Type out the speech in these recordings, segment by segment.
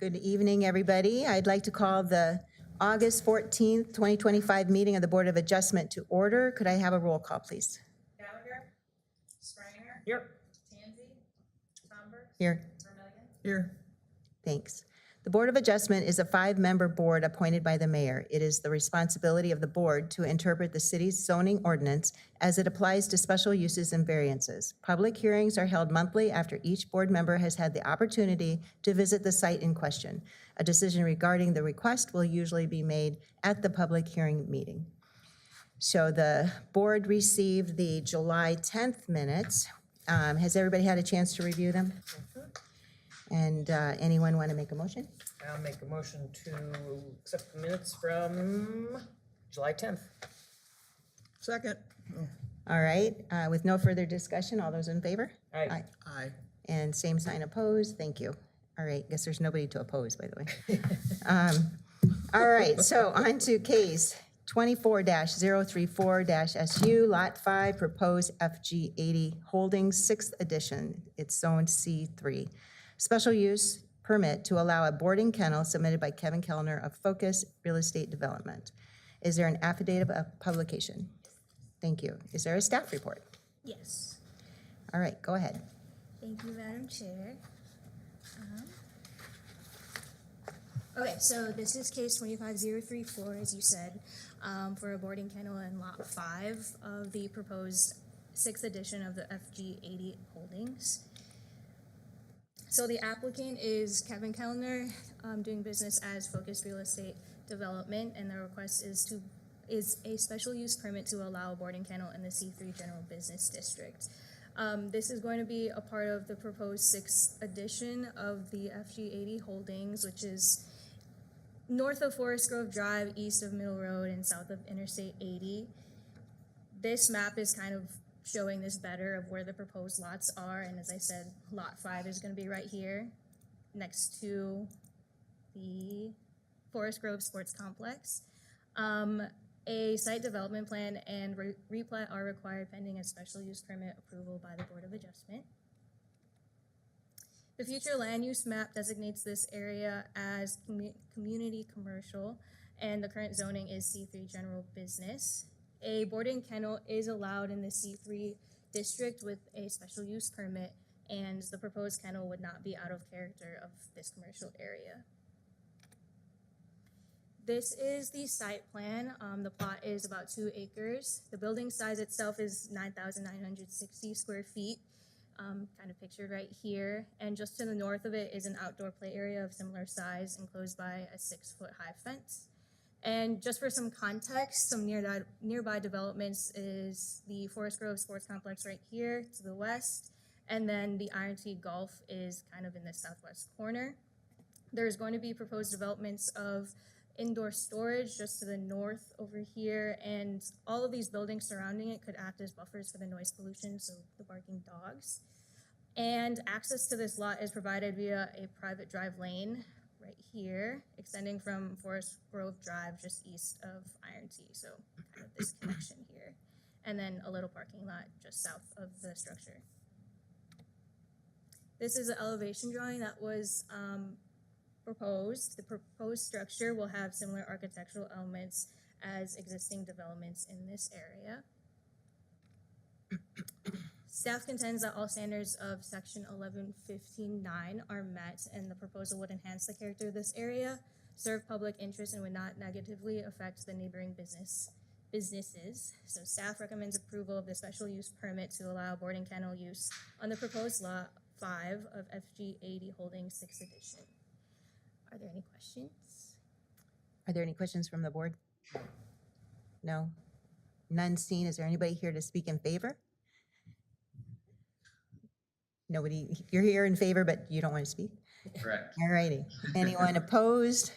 Good evening, everybody. I'd like to call the August 14th, 2025 meeting of the Board of Adjustment to order. Could I have a roll call, please? Gallagher, Springer, Here. Tansy, Chambers, Here. Vermillion. Here. Thanks. The Board of Adjustment is a 5-member board appointed by the mayor. It is the responsibility of the board to interpret the city's zoning ordinance as it applies to special uses and variances. Public hearings are held monthly after each board member has had the opportunity to visit the site in question. A decision regarding the request will usually be made at the public hearing meeting. So the board received the July 10th minutes. Has everybody had a chance to review them? And anyone want to make a motion? I'll make a motion to accept the minutes from July 10th. Second. All right, with no further discussion, all those in favor? Aye. Aye. And same sign opposed, thank you. All right, guess there's nobody to oppose, by the way. All right, so on to case 24-034-SU, Lot 5, proposed FG 80 Holdings, 6th edition. It's zone C3. Special use permit to allow a boarding kennel submitted by Kevin Kellner of Focus Real Estate Development. Is there an affidavit of publication? Thank you. Is there a staff report? Yes. All right, go ahead. Thank you, Madam Chair. Okay, so this is case 25034, as you said, for a boarding kennel in Lot 5 of the proposed 6th edition of the FG 80 Holdings. So the applicant is Kevin Kellner, doing business as Focus Real Estate Development, and the request is a special use permit to allow a boarding kennel in the C3 General Business District. This is going to be a part of the proposed 6th edition of the FG 80 Holdings, which is north of Forest Grove Drive, east of Middle Road, and south of Interstate 80. This map is kind of showing this better of where the proposed lots are, and as I said, Lot 5 is going to be right here next to the Forest Grove Sports Complex. A site development plan and replat are required pending a special use permit approval by the Board of Adjustment. The future land use map designates this area as community commercial, and the current zoning is C3 general business. A boarding kennel is allowed in the C3 district with a special use permit, and the proposed kennel would not be out of character of this commercial area. This is the site plan. The plot is about 2 acres. The building size itself is 9,960 square feet, kind of pictured right here. And just to the north of it is an outdoor play area of similar size enclosed by a 6-foot high fence. And just for some context, some nearby developments is the Forest Grove Sports Complex right here to the west, and then the Iron T Golf is kind of in the southwest corner. There's going to be proposed developments of indoor storage just to the north over here, and all of these buildings surrounding it could act as buffers for the noise pollution, so the barking dogs. And access to this lot is provided via a private drive lane right here, extending from Forest Grove Drive just east of Iron T, so kind of this connection here. And then a little parking lot just south of the structure. This is an elevation drawing that was proposed. The proposed structure will have similar architectural elements as existing developments in this area. Staff contends that all standards of section 1115.9 are met, and the proposal would enhance the character of this area, serve public interest, and would not negatively affect the neighboring businesses. So staff recommends approval of the special use permit to allow boarding kennel use on the proposed lot 5 of FG 80 Holdings 6th edition. Are there any questions? Are there any questions from the board? No? None seen. Is there anybody here to speak in favor? Nobody, you're here in favor, but you don't want to speak? Correct. All righty. Anyone opposed?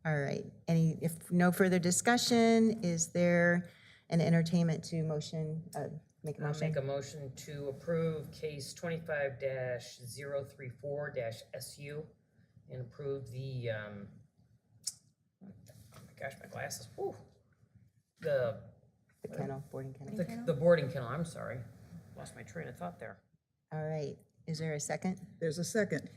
All right. If no further discussion, is there an entertainment to motion, make a I'll motion? make a motion to approve case 25-034-SU and approve the, oh my gosh, my glasses, whew. The kennel, boarding kennel. The boarding kennel, I'm sorry. Lost my train of thought there. All right. Is there a second? There's a second.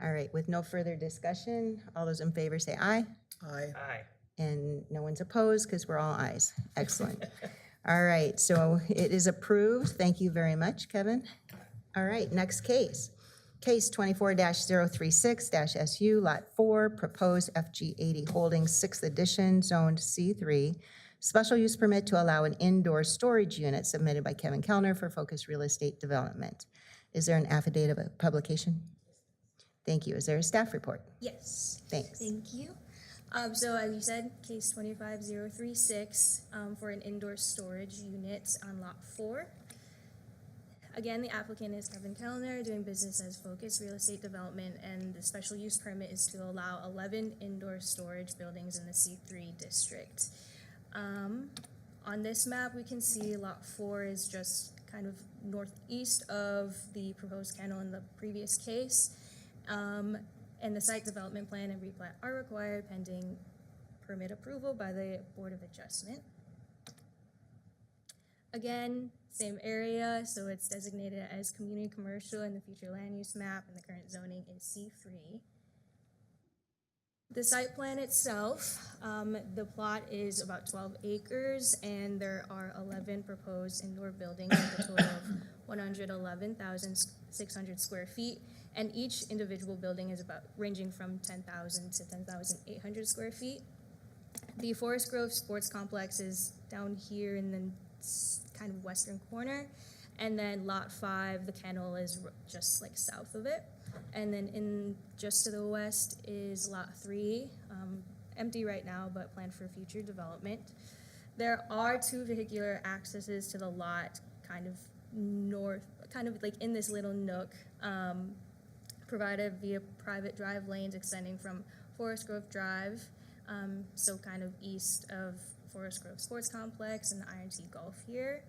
All right, with no further discussion, all those in favor say aye. Aye. Aye. And no one's opposed because we're all ayes. Excellent. All right, so it is approved. Thank you very much, Kevin. All right, next case. Case 24-036-SU, Lot 4, proposed FG 80 Holdings, 6th edition, zoned C3. Special use permit to allow an indoor storage unit submitted by Kevin Kellner for Focus Real Estate Development. Is there an affidavit of publication? Thank you. Is there a staff report? Yes. Thanks. Thank you. So as you said, case 25036 for an indoor storage unit on lot 4. Again, the applicant is Kevin Kellner, doing business as Focus Real Estate Development, and the special use permit is to allow 11 indoor storage buildings in the C3 district. On this map, we can see lot 4 is just kind of northeast of the proposed kennel in the previous case. And the site development plan and replat are required pending permit approval by the Board of Adjustment. Again, same area, so it's designated as community commercial in the future land use map, and the current zoning is C3. The site plan itself, the plot is about 12 acres, and there are 11 proposed indoor buildings with a total of 111,600 square feet. And each individual building is about ranging from 10,000 to 10,800 square feet. The Forest Grove Sports Complex is down here in the kind of western corner. And then lot 5, the kennel, is just like south of it. And then in just to the west is lot 3, empty right now, but planned for future development. There are 2 vehicular accesses to the lot, kind of north, kind of like in this little nook, provided via private drive lanes extending from Forest Grove Drive, so kind of east of Forest Grove Sports Complex and the Iron Sea Gulf here.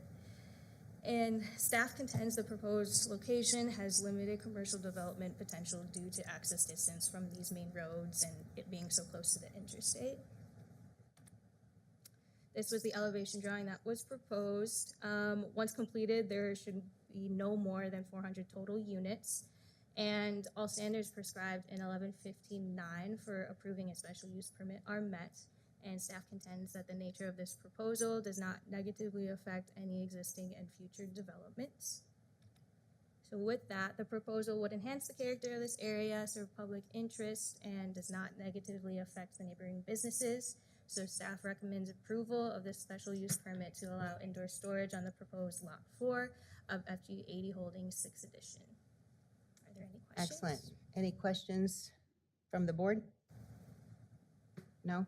And staff contends the proposed location has limited commercial development potential due to access distance from these main roads and it being so close to the interstate. This was the elevation drawing that was proposed. Once completed, there should be no more than 400 total units. And all standards prescribed in 1115-9 for approving a special use permit are met, and staff contends that the nature of this proposal does not negatively affect any existing and future developments. So with that, the proposal would enhance the character of this area, serve public interest, and does not negatively affect the neighboring businesses. So staff recommends approval of this special use permit to allow indoor storage on the proposed lot 4 of FG 80 Holdings 6th edition. Are there any questions? Excellent. Any questions from the board? No?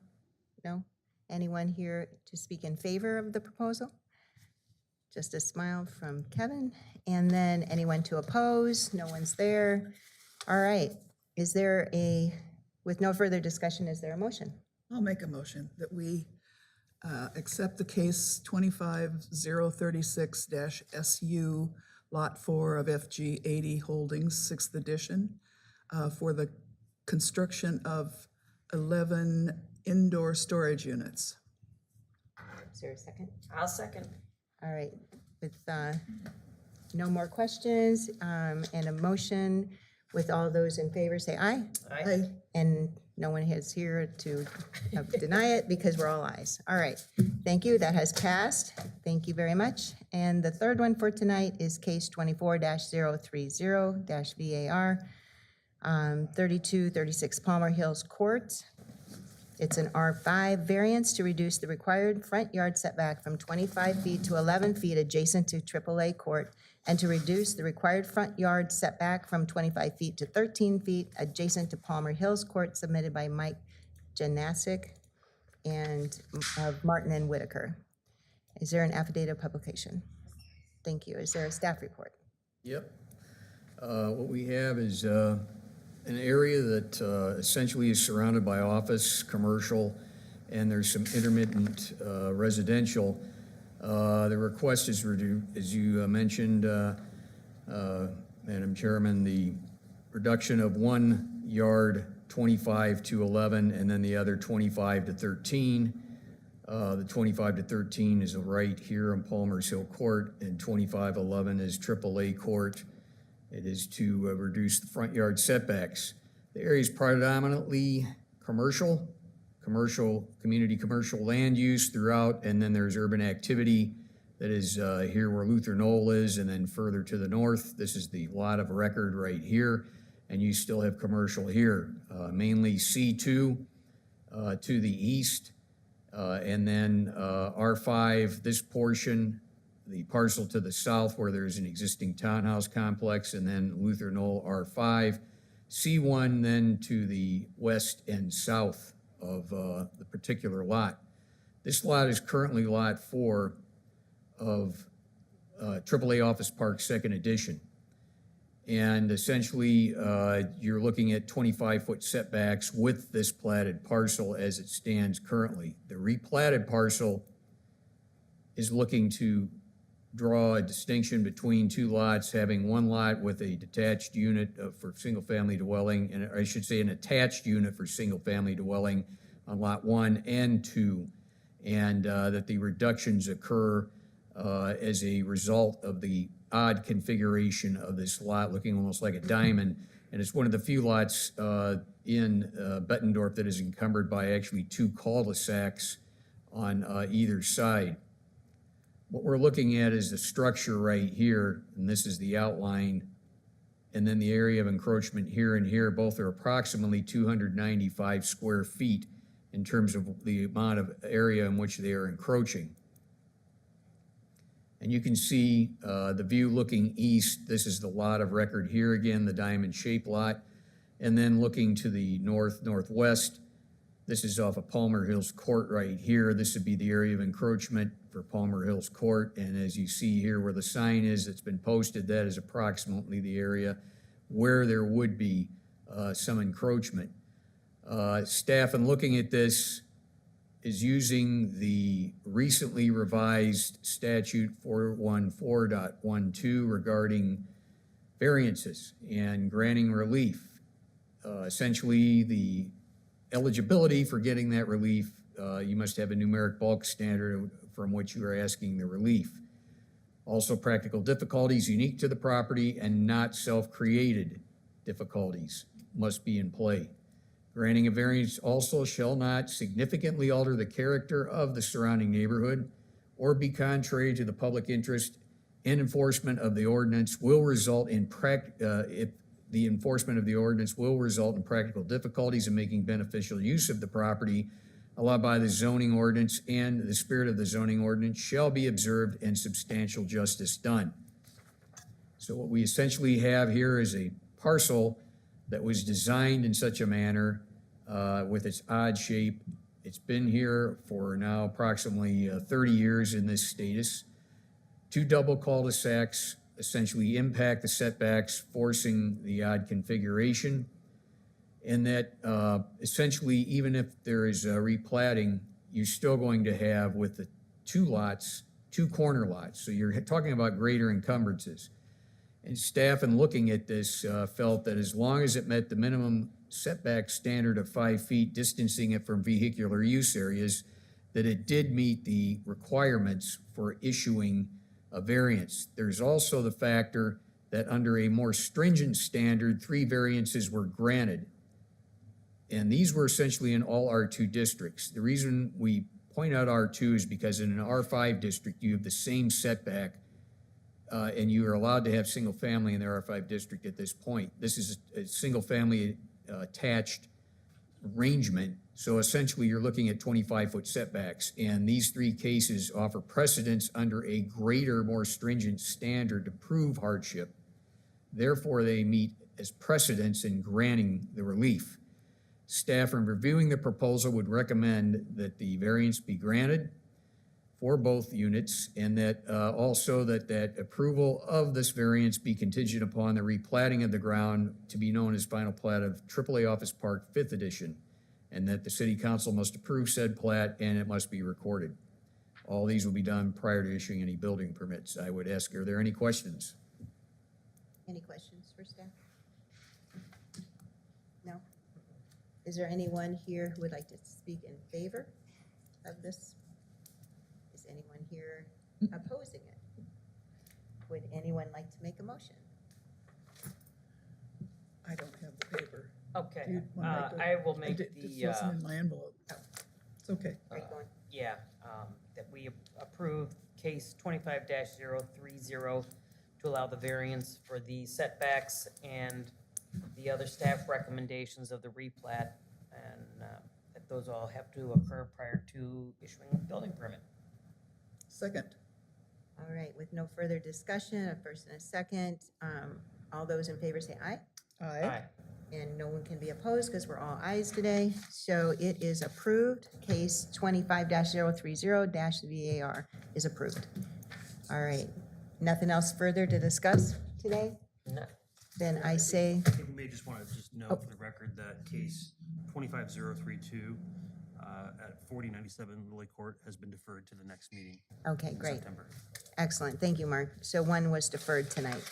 No? Anyone here to speak in favor of the proposal? Just a smile from Kevin. And then anyone to oppose? No one's there. All right. Is there with no further discussion, is there a motion? I'll make a motion that we accept the case 25036-SU, Lot 4 of FG 80 Holdings, 6th edition, for the construction of 11 indoor storage units. Is there a second? I'll second. All right. With no more questions and a motion, with all those in favor, say aye. Aye. And no one is here to deny it because we're all ayes. All right, thank you, that has passed. Thank you very much. And the third one for tonight is case 24-030-VAR, 3236 Palmer Hills Court. It's an R5 variance to reduce the required front yard setback from 25 feet to 11 feet adjacent to AAA Court, and to reduce the required front yard setback from 25 feet to 13 feet adjacent to Palmer Hills Court, submitted by Mike Janasic and of Martin and Whitaker. Is there an affidavit of publication? Thank you. Is there a staff report? Yep. What we have is an area that essentially is surrounded by office, commercial, and there's some intermittent residential. The request is, as you mentioned, Madam Chairman, the reduction of 1 yard, 25 to 11, and then the other 25 to 13. The 25 to 13 is right here in Palmer's Hill Court, and 2511 is AAA Court. It is to reduce the front yard setbacks. The area is predominantly commercial, community commercial land use throughout, and then there's urban activity that is here where Luther Knoll is, and then further to the north, this is the lot of record right here, and you still have commercial here, mainly C2 to the east, and then R5, this portion, the parcel to the south where there's an existing townhouse complex, and then Luther Knoll R5, C1 then to the west and south of the particular lot. This lot is currently lot 4 of AAA Office Park Second Edition. And essentially, you're looking at 25-foot setbacks with this platted parcel as it stands currently. The replatted parcel is looking to draw a distinction between two lots, having one lot with a detached unit for single-family dwelling, and I should say an attached unit for single-family dwelling on lot 1 and 2, and that the reductions occur as a result of the odd configuration of this lot, looking almost like a diamond, and it's one of the few lots in Bettendorf that is encumbered by actually 2 cul-de-sacs on either side. What we're looking at is the structure right here, and this is the outline, and then the area of encroachment here and here. Both are approximately 295 square feet in terms of the amount of area in which they are encroaching. And you can see the view looking east. This is the lot of record here again, the diamond-shaped lot. And then looking to the northwest, this is off of Palmer Hills Court right here. This would be the area of encroachment for Palmer Hills Court. And as you see here where the sign is that's been posted, that is approximately the area where there would be some encroachment. Staff, in looking at this, is using the recently revised statute 414.12 regarding variances and granting relief. Essentially, the eligibility for getting that relief, you must have a numeric bulk standard from which you are asking the relief. Also, practical difficulties unique to the property and not self-created difficulties must be in play. Granting a variance also shall not significantly alter the character of the surrounding neighborhood or be contrary to the public interest, and enforcement of the ordinance will result in if the enforcement of the ordinance will result in practical difficulties in making beneficial use of the property allowed by the zoning ordinance, and the spirit of the zoning ordinance shall be observed and substantial justice done. So what we essentially have here is a parcel that was designed in such a manner with its odd shape. It's been here for now approximately 30 years in this status. 2 double cul-de-sacs essentially impact the setbacks, forcing the odd configuration. And that essentially, even if there is a replatting, you're still going to have with the 2 lots, 2 corner lots. So you're talking about greater encumbrances. And staff, in looking at this, felt that as long as it met the minimum setback standard of 5 feet, distancing it from vehicular use areas, that it did meet the requirements for issuing a variance. There's also the factor that under a more stringent standard, 3 variances were granted. And these were essentially in all R2 districts. The reason we point out R2 is because in an R5 district, you have the same setback, and you are allowed to have single family in the R5 district at this point. This is a single family attached arrangement. So essentially you're looking at 25-foot setbacks, and these 3 cases offer precedence under a greater, more stringent standard to prove hardship. Therefore, they meet as precedents in granting the relief. Staff, in reviewing the proposal, would recommend that the variance be granted for both units, and that also that approval of this variance be contingent upon the replatting of the ground to be known as final plat of AAA Office Park 5th Edition, and that the City Council must approve said plat and it must be recorded. All these will be done prior to issuing any building permits. I would ask, are there any questions? Any questions for staff? No? Is there anyone here who would like to speak in favor of this? Is anyone here opposing it? Would anyone like to make a motion? I don't have the paper. Okay, You'd wanna make I will I make did- This the, wasn't in my envelope. It's okay. Are you going? yeah, that we approve case 25-030 to allow the variance for the setbacks and the other staff recommendations of the replat, and that those all have to occur prior to issuing a building permit. Second. All right, with no further discussion, a first and a second, all those in favor say aye. Aye. And no one can be opposed because we're all ayes today. So it is approved. Case 25-030-VAR is approved. All right. Nothing else further to discuss today? No. Then I say, I think we may just want to just note for the record that case 25032 at 4097 Lily Court has been deferred to the next meeting okay, in great. September. Excellent. Thank you, Mark. So one was deferred tonight.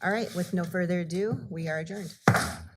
All right, with no further ado, we are adjourned.